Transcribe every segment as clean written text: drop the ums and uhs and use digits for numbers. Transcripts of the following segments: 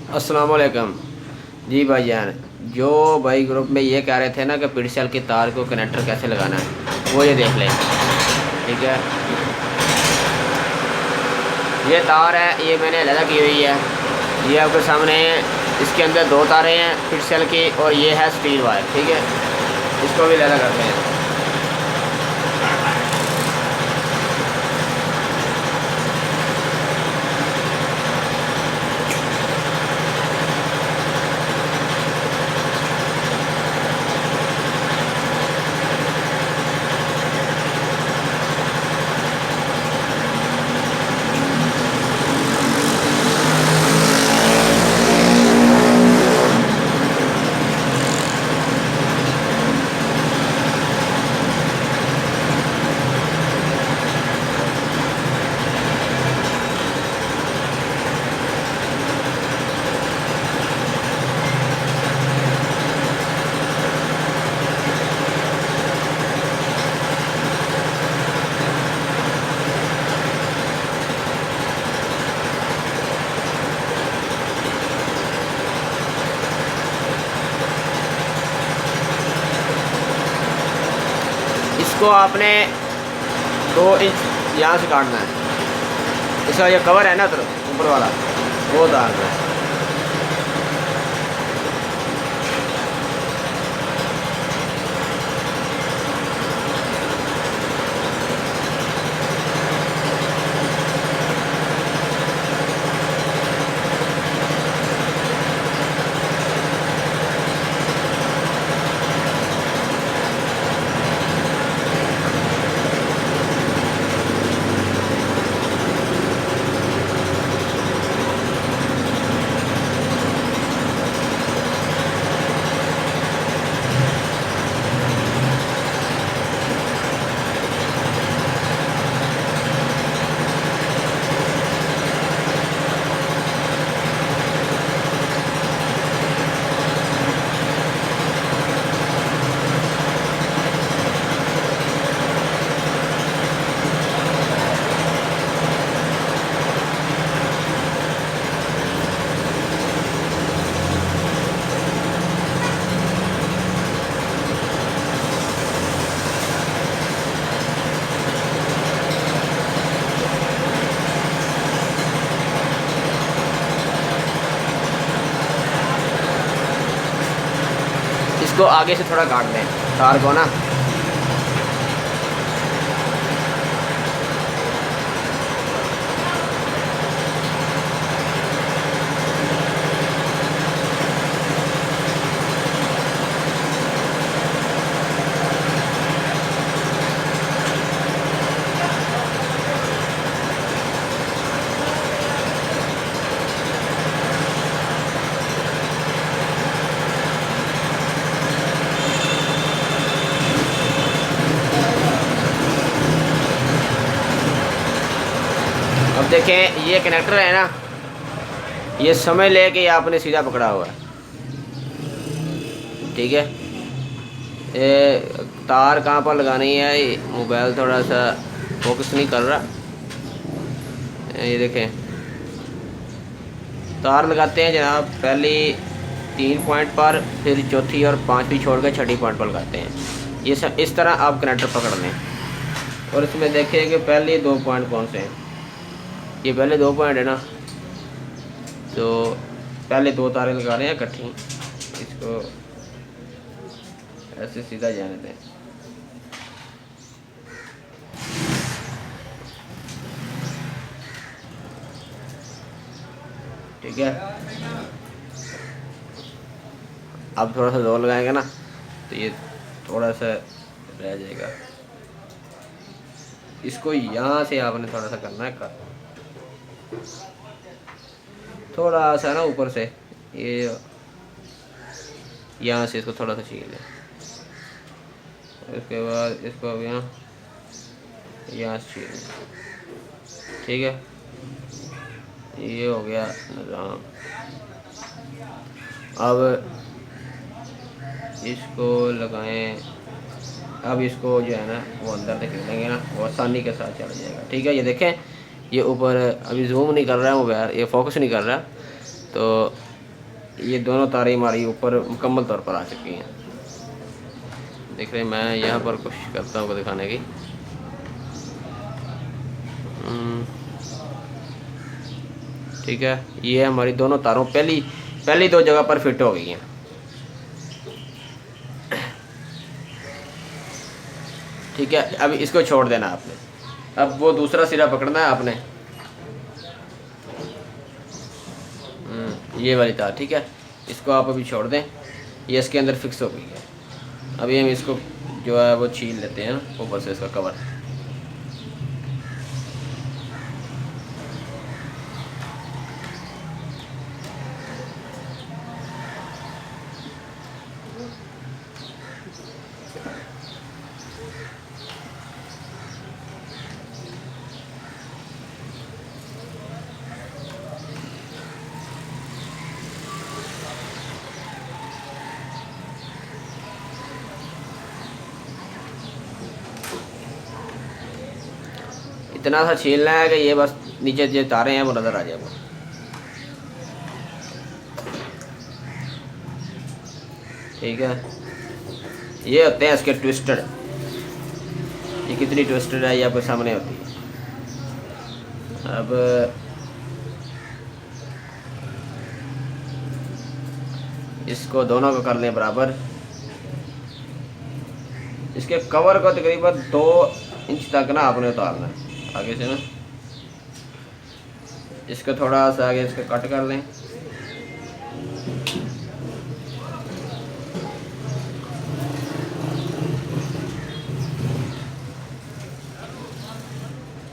अस्सलाम वालेकुम। जी भाईजान, जो भाई ग्रुप में ये कह रहे थे ना कि पिक्सल की तार को कनेक्टर कैसे लगाना है, वो ये देख लें। ठीक है, ये तार है, ये मैंने अलग की हुई है। ये आपके सामने है। इसके अंदर दो तारें हैं पिक्सल की, और ये है स्टील वायर। ठीक है, इसको भी अलग करते हैं। इसको आपने 2 इंच यहाँ से काटना है। इसका ये कवर है ना तो ऊपर वाला, वो उतारना है। इसको आगे से थोड़ा काट लें तार को ना। अब देखें, ये कनेक्टर है ना, ये समझ ले कि आपने सीधा पकड़ा हुआ है। ठीक है, ये तार कहाँ पर लगानी है, मोबाइल थोड़ा सा फोकस नहीं कर रहा। ये देखें, तार लगाते हैं जनाब, पहली 3 पॉइंट पर, फिर चौथी और 5वीं छोड़ कर 6ठी पॉइंट पर लगाते हैं। ये सब इस तरह आप कनेक्टर पकड़ लें। और इसमें देखें कि पहले 2 पॉइंट कौन से हैं। ये पहले 2 पॉइंट है ना, तो पहले 2 तारें लगा रहे हैं इकट्ठी। इसको ऐसे सीधा जाने दें। ठीक है, अब थोड़ा सा जोर लगाएंगे ना, तो ये थोड़ा सा रह जाएगा। इसको यहाँ से आपने थोड़ा सा करना है कर, थोड़ा सा ना ऊपर से, ये यहाँ से इसको थोड़ा सा छीन लें। उसके बाद इसको अब यहाँ से छीन लें। ठीक है, ये हो गया निज़ाम। अब इसको लगाएं। अब इसको जो है ना वो अंदर तक लेंगे ना, वो आसानी के साथ चल जाएगा। ठीक है, ये देखें, ये ऊपर अभी जूम नहीं कर रहा है मोबाइल, ये फोकस नहीं कर रहा, तो ये दोनों तारें हमारी ऊपर मुकम्मल तौर पर आ चुकी हैं। देख रहे हैं, मैं यहाँ पर कोशिश करता हूँ दिखाने की। ठीक है, ये हमारी दोनों तारों पहली दो जगह पर फिट हो गई हैं। ठीक है, अब इसको छोड़ देना आपने। अब वो दूसरा सिरा पकड़ना है आपने, ये वाली तार। ठीक है, इसको आप अभी छोड़ दें, ये इसके अंदर फिक्स हो गई है। अभी हम इसको जो है वो छील लेते हैं ऊपर से इसका कवर। इतना सा छीलना है कि ये बस नीचे जो तारे हैं वो नज़र आ जाए वो। ठीक है, ये होते हैं इसके ट्विस्टेड। ये कितनी ट्विस्टेड है ये आपके सामने होती है। अब इसको दोनों को कर लें बराबर। इसके कवर को तकरीबन 2 इंच तक ना आपने उतारना है आगे से ना। इसको थोड़ा सा आगे इसको कट कर लें।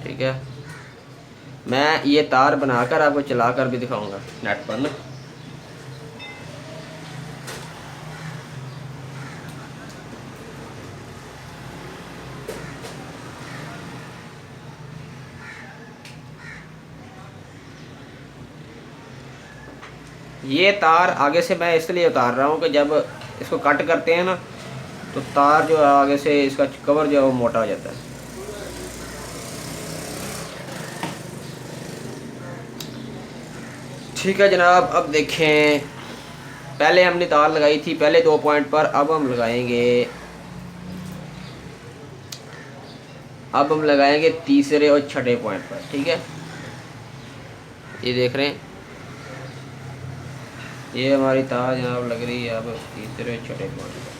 ठीक है, मैं ये तार बनाकर आपको चलाकर भी दिखाऊंगा नेट पर ना। ये तार आगे से मैं इसलिए उतार रहा हूँ कि जब इसको कट करते हैं ना तो तार जो है आगे से इसका कवर जो है वो मोटा हो जाता है। ठीक है जनाब, अब देखें, पहले हमने तार लगाई थी पहले 2 पॉइंट पर, अब हम लगाएंगे तीसरे और छठे पॉइंट पर। ठीक है, ये देख रहे हैं, ये हमारी तार जनाब लग रही है अब तीसरे छठे पॉइंट पर।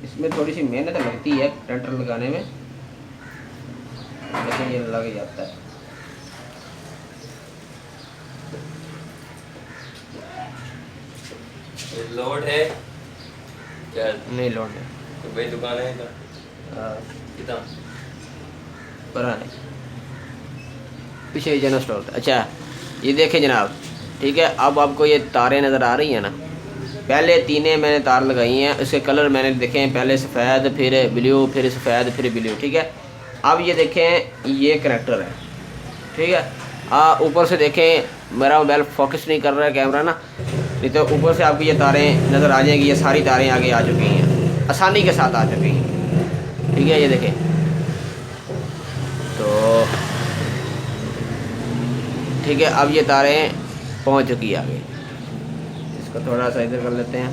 इसमें थोड़ी सी मेहनत लगती है टेंटर लगाने में, लेकिन ये लग जाता है। लोड है क्या? नहीं लोड है तो भाई दुकान है कितना पुराने पीछे जनरल स्टोर। अच्छा ये देखें जनाब, ठीक है, अब आपको ये तारें नज़र आ रही हैं ना। पहले तीने मैंने तार लगाई हैं, इसके कलर मैंने देखे हैं, पहले सफ़ेद फिर ब्लू फिर सफ़ेद फिर ब्लू। ठीक है, अब ये देखें ये कनेक्टर है। ठीक है, ऊपर से देखें, मेरा मोबाइल फोकस नहीं कर रहा है कैमरा ना, नहीं तो ऊपर से आपको ये तारें नज़र आ जाएंगी। ये सारी तारें आगे आ चुकी हैं, आसानी के साथ आ चुकी हैं। ठीक है, ये देखें तो ठीक है, अब ये तारें पहुंच चुकी है आगे। इसको थोड़ा सा इधर कर लेते हैं,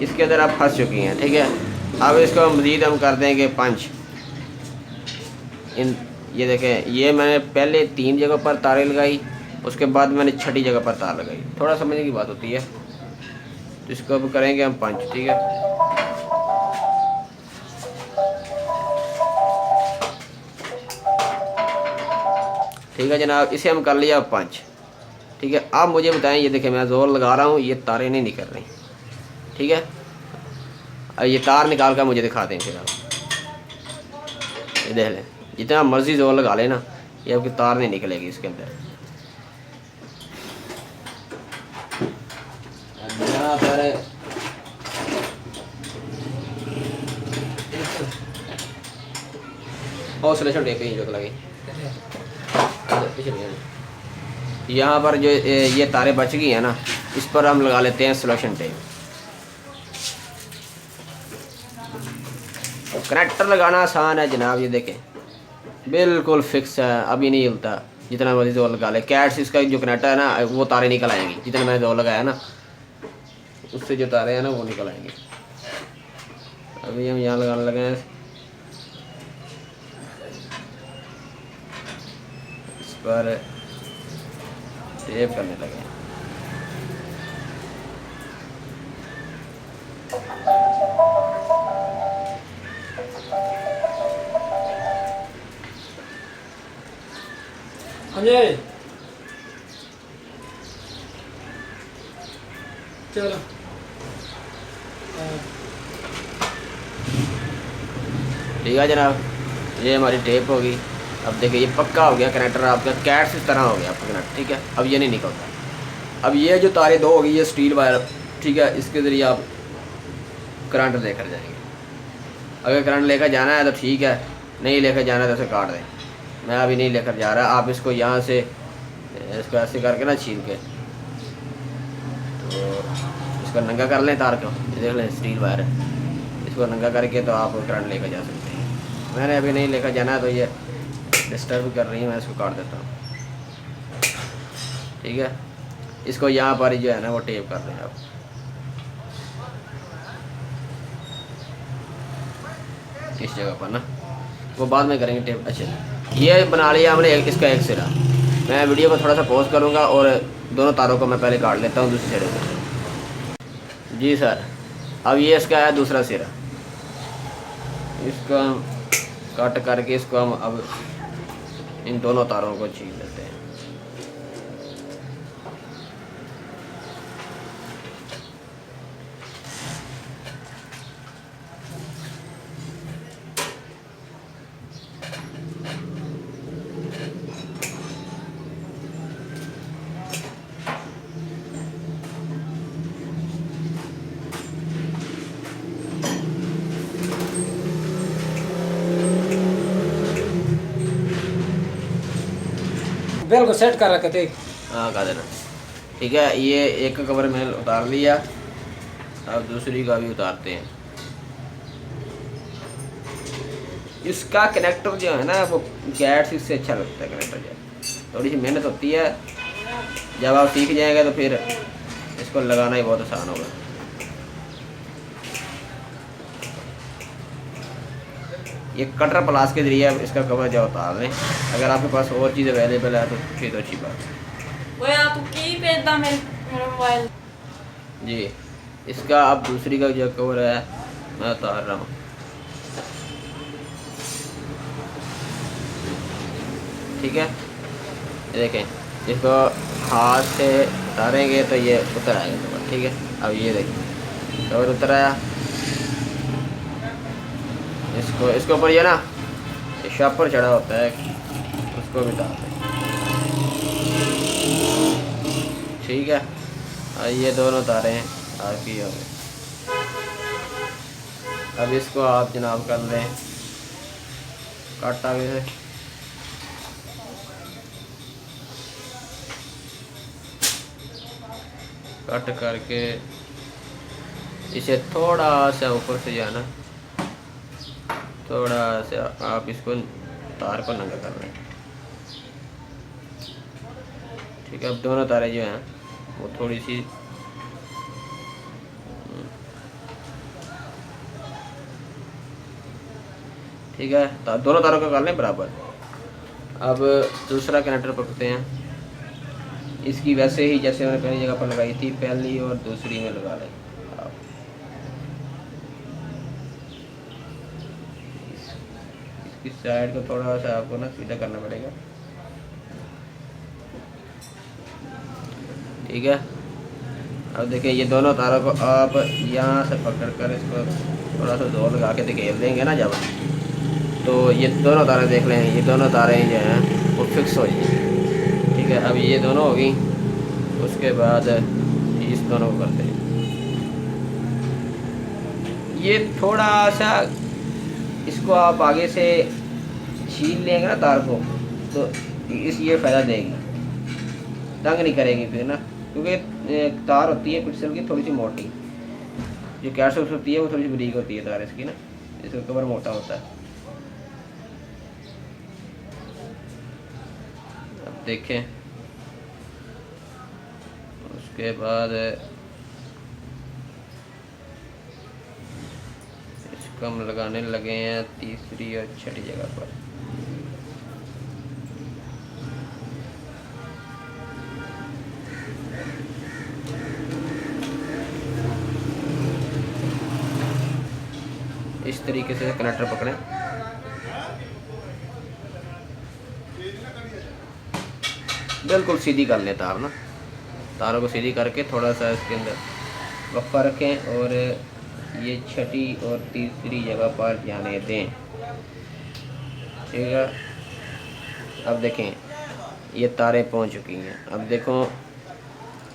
इसके अंदर अब फंस चुकी हैं। ठीक है, अब इसको मज़ीद हम कर देंगे पंच। ये देखें, ये मैंने पहले 3 जगह पर तारें लगाई, उसके बाद मैंने छठी जगह पर तार लगाई। थोड़ा समझने की बात होती है, तो इसको अब करेंगे हम पंच। ठीक है, ठीक है जनाब, इसे हम कर लिया पंच। ठीक है, आप मुझे बताएं, ये देखें मैं ज़ोर लगा रहा हूँ, ये तारें नहीं निकल रही। ठीक है, अब ये तार निकाल कर मुझे दिखा दें फिर आप। ये देख लें, जितना मर्ज़ी ज़ोर लगा लेना, ये आपकी तार नहीं निकलेगी इसके अंदर। यहाँ पर और सिलेक्शन टेप ही जो लगी, यहाँ पर जो ये तारें बच गई हैं ना, इस पर हम लगा लेते हैं सिलेक्शन टेप। कनेक्टर लगाना आसान है जनाब, ये देखें बिल्कुल फिक्स है, अभी नहीं हिलता। जितना मर्जी जोर लगा ले, कैट्स इसका जो कनेक्टर है ना वो तारे निकल आएंगी, जितना मैंने जोर लगाया ना उससे जो तारे हैं ना वो निकल आएंगे। अभी हम यहाँ लगाने लगे हैं, इस पर टेप करने लगे हैं। अजय चलो ठीक है जनाब, ये हमारी टेप होगी। अब देखिए ये पक्का हो गया कनेक्टर आपका, कैट्स इस तरह हो गया आपका कनेक्टर। ठीक है, अब ये नहीं निकलता। अब ये जो तारे दो होगी, ये स्टील वायर, ठीक है, इसके ज़रिए आप करंट लेकर जाएंगे। अगर करंट लेकर जाना है तो ठीक है, नहीं लेकर जाना है तो उसे काट दें। मैं अभी नहीं लेकर जा रहा। आप इसको यहाँ से इसको ऐसे करके ना छील के तो इसको नंगा कर लें तार को, देख लें स्टील वायर है, इसको नंगा करके तो आप करंट लेकर जा सकते हैं। मैंने अभी नहीं लेकर जाना है तो ये डिस्टर्ब कर रही है, मैं इसको काट देता हूँ। ठीक है, इसको यहाँ पर जो है ना वो टेप कर दें आप। इस जगह पर ना वो बाद में करेंगे टेप। अच्छा ये बना लिया हमने इसका एक सिरा। मैं वीडियो को थोड़ा सा पॉज करूँगा और दोनों तारों को मैं पहले काट लेता हूँ दूसरे सिरे से। जी सर, अब ये इसका है दूसरा सिरा, इसको हम कट करके इसको हम अब इन दोनों तारों को छील लेते हैं। बेल को सेट कर रखे थे। हाँ कर देना। ठीक है, ये एक का कवर मैंने उतार लिया, अब दूसरी का भी उतारते हैं। इसका कनेक्टर जो है ना वो कैट्स इससे अच्छा लगता है कनेक्टर। जो थोड़ी सी मेहनत होती है, जब आप सीख जाएंगे तो फिर इसको लगाना ही बहुत आसान होगा। ये कटर प्लास के जरिए आप इसका कवर जो उतार लें। अगर आपके पास और चीज़ अवेलेबल है तो फिर तो अच्छी बात है। मोबाइल जी, इसका अब दूसरी का जो कवर है मैं उतार रहा हूँ। ठीक है, ये देखें, इसको हाथ से उतारेंगे तो ये उतर आएगा कवर। ठीक है, अब ये देखें कवर उतर आया। इसके ऊपर ये ना शापर चढ़ा होता है, उसको भी उतार दें। ठीक है, ये दोनों तारे हैं आपकी हो गए। अब इसको आप जनाब कर लें कट आगे से। कट करके इसे थोड़ा सा ऊपर से जो है ना थोड़ा सा आप इसको तार को नंगा कर लें। ठीक है, अब दोनों तारे जो हैं वो थोड़ी सी ठीक है, दोनों तारों को कर लें बराबर। अब दूसरा कनेक्टर पकड़ते हैं। इसकी वैसे ही जैसे मैंने पहली जगह पर लगाई थी, पहली और दूसरी में लगा लें आप। इसकी साइड को थोड़ा सा आपको ना सीधा करना पड़ेगा। ठीक है, अब देखिए ये दोनों तारों को आप यहाँ से पकड़ कर इसको थोड़ा सा जोर लगा के घेर देंगे ना जब, तो ये दोनों तारे देख लें, ये दोनों तारे जो हैं वो फिक्स हो जाएंगी। ठीक है, अब ये दोनों होगी, उसके बाद इस दोनों को करते हैं। ये थोड़ा सा इसको आप आगे से छील लेंगे ना तार को, तो इस ये फ़ायदा देगी, तंग नहीं करेगी फिर ना, क्योंकि तार होती है पिक्सल की थोड़ी सी मोटी, जो कैट्स होती है वो थोड़ी सी बारीक होती है तार इसकी ना, इसका कवर मोटा होता है। अब देखें, उसके बाद इसको हम लगाने लगे हैं तीसरी और छठी जगह पर। इस तरीके से कनेक्टर पकड़ें। बिल्कुल सीधी कर लें तार ना, तारों को सीधी करके थोड़ा सा इसके अंदर वक्फा रखें और ये छठी और तीसरी जगह पर जाने दें। ठीक है, अब देखें ये तारें पहुंच चुकी हैं। अब देखो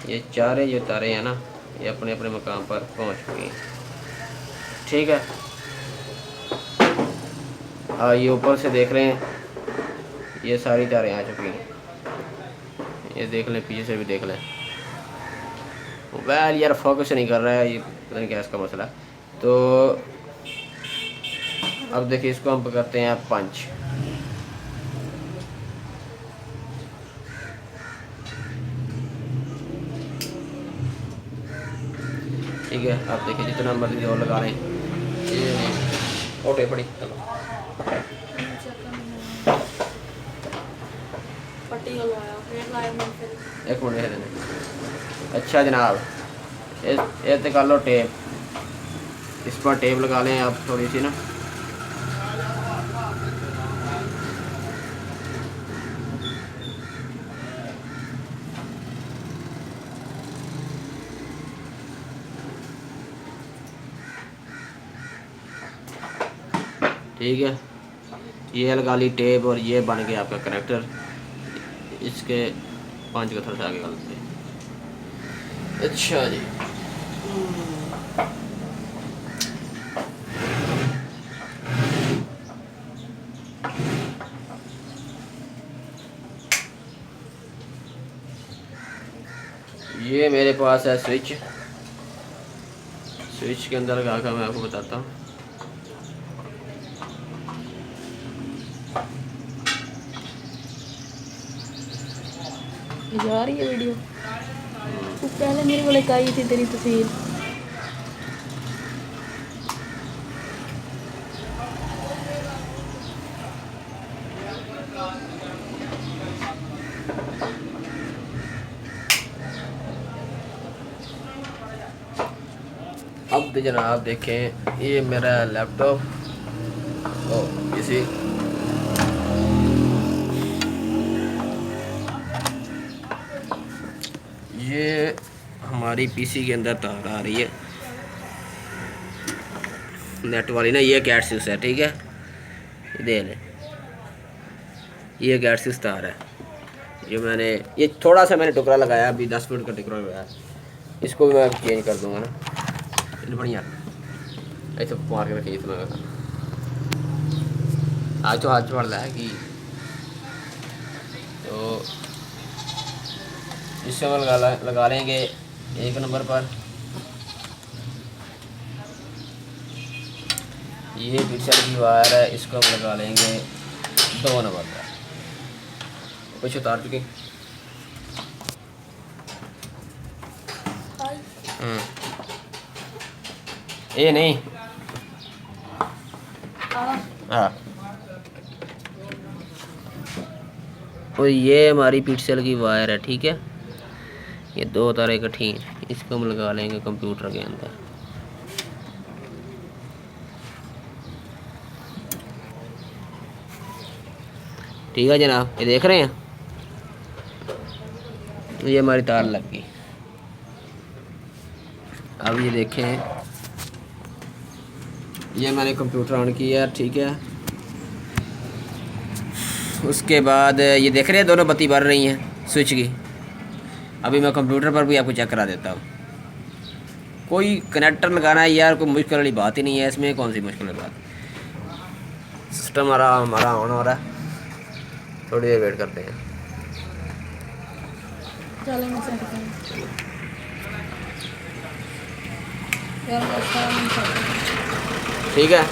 ये चारे जो तारें हैं ना, ये अपने अपने मकाम पर पहुंच चुकी हैं। ठीक है, ये ऊपर से देख रहे हैं, ये सारी तारें आ चुकी हैं। ये देख लें, पीछे से भी देख लें। वेल यार फोकस नहीं कर रहा है, ये पता नहीं क्या इसका मसला। तो अब देखिए इसको हम करते हैं पंच। ठीक है, अब देखिए जितना मर्जी जोर लगा लें, ये ओटे पड़ी। एक मिनट है देने। अच्छा जनाब, इस कर लो टेप, इस पर टेप लगा लें आप थोड़ी सी ना। ठीक है, ये लगा ली टेप और ये बन गया आपका कनेक्टर। इसके 5 का थोड़ा सा आगे डालते हैं। अच्छा जी, ये मेरे पास है स्विच। स्विच के अंदर लगा कर मैं आपको बताता हूँ। जा रही है वीडियो। तो पहले मेरे को लेकर आई थी तेरी तस्वीर। अब तो जनाब देखें, ये मेरा लैपटॉप इसी ये हमारी पीसी के अंदर तार आ रही है नेट वाली ना। ये कैट सिक्स है, ठीक है, दे लें। ये कैट सिक्स तार है जो मैंने, ये थोड़ा सा मैंने टुकड़ा लगाया, अभी 10 फुट का टुकड़ा लगाया। इसको भी मैं चेंज कर दूंगा ना। बढ़िया ऐसे मार के रखिए इतना का। आज तो हाथ पड़ रहा है कि तो इससे हम लगा लेंगे 1 नंबर पर। ये पिक्चर की वायर है, इसको हम लगा लेंगे 2 नंबर पर। कुछ उतार चुके। ये नहीं, हाँ, और ये हमारी पिक्सल की वायर है, ठीक है। ये 2 तारें इकट्ठी हैं, इसको हम लगा लेंगे कंप्यूटर के अंदर। ठीक है जनाब, ये देख रहे हैं, ये हमारी तार लग गई। अब ये देखें, ये मैंने कंप्यूटर ऑन किया, ठीक है। उसके बाद ये देख रहे हैं दोनों बत्ती बढ़ रही हैं स्विच की। अभी मैं कंप्यूटर पर भी आपको चेक करा देता हूँ। कोई कनेक्टर लगाना है यार, कोई मुश्किल वाली बात ही नहीं है इसमें। कौन सी मुश्किल बात, सिस्टम हमारा ऑन हो रहा है। थोड़ी देर वेट करते हैं। चलो मैं सेट करूँ यार, ठीक है,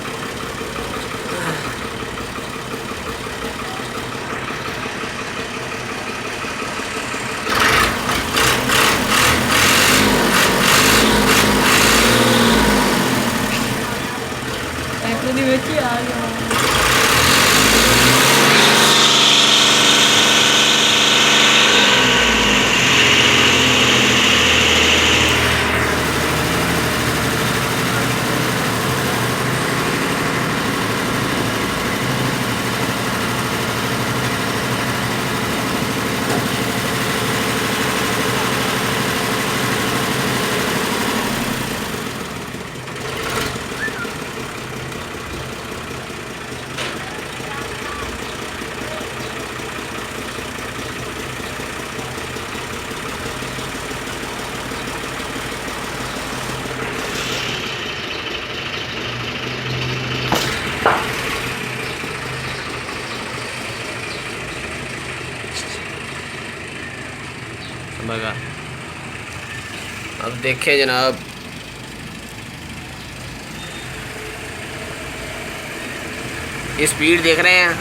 बघा अब देखें जनाब, ये स्पीड देख रहे हैं,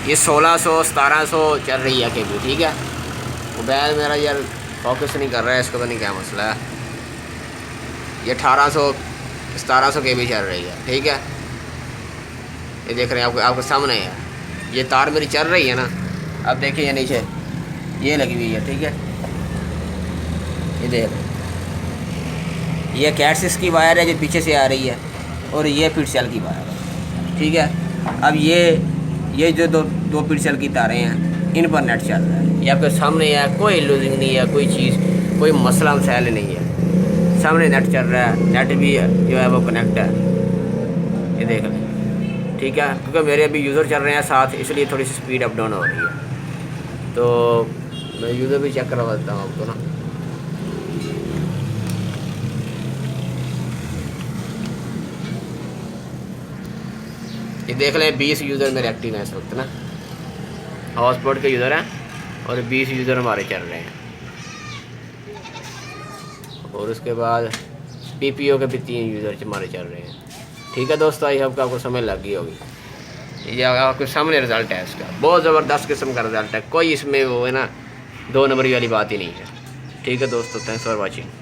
ये 1600 1700 चल रही है केबी, ठीक है। मोबाइल मेरा यार फोकस नहीं कर रहा है, इसका तो नहीं क्या मसला है। ये 1800 1700 केबी चल रही है, ठीक है। ये देख रहे हैं आपके सामने है, ये तार मेरी चल रही है ना। अब देखिए ये नीचे ये लगी हुई है, ठीक है। ये देख, ये कैट 6 की वायर है जो पीछे से आ रही है, और ये फिट सेल की वायर है, ठीक है। अब ये जो दो फिट सेल की तारें हैं, इन पर नेट चल रहा है। ये आपके सामने है, कोई लूजिंग नहीं है, कोई चीज़, कोई मसला मसाइल नहीं है। सामने नेट चल रहा है, नेट भी जो है वो कनेक्ट है, ये देख लें, ठीक है। क्योंकि मेरे अभी यूज़र चल रहे हैं साथ, इसलिए थोड़ी सी स्पीड अप डाउन हो रही है। तो मैं यूज़र भी चेक करवा देता हूँ आपको ना। ये देख लें 20 यूज़र मेरे एक्टिव हैं इस वक्त ना, हॉटस्पॉट के यूज़र हैं, और 20 यूज़र हमारे चल रहे हैं। और उसके बाद पीपीओ के भी 3 यूज़र हमारे चल रहे हैं, ठीक है दोस्तों। आई होप आपको समझ लग गई होगी। ये आपके सामने रिज़ल्ट है इसका, बहुत ज़बरदस्त किस्म का रिज़ल्ट है, कोई इसमें वो है ना 2 नंबरी वाली बात ही नहीं है, ठीक है दोस्तों। Thanks for watching.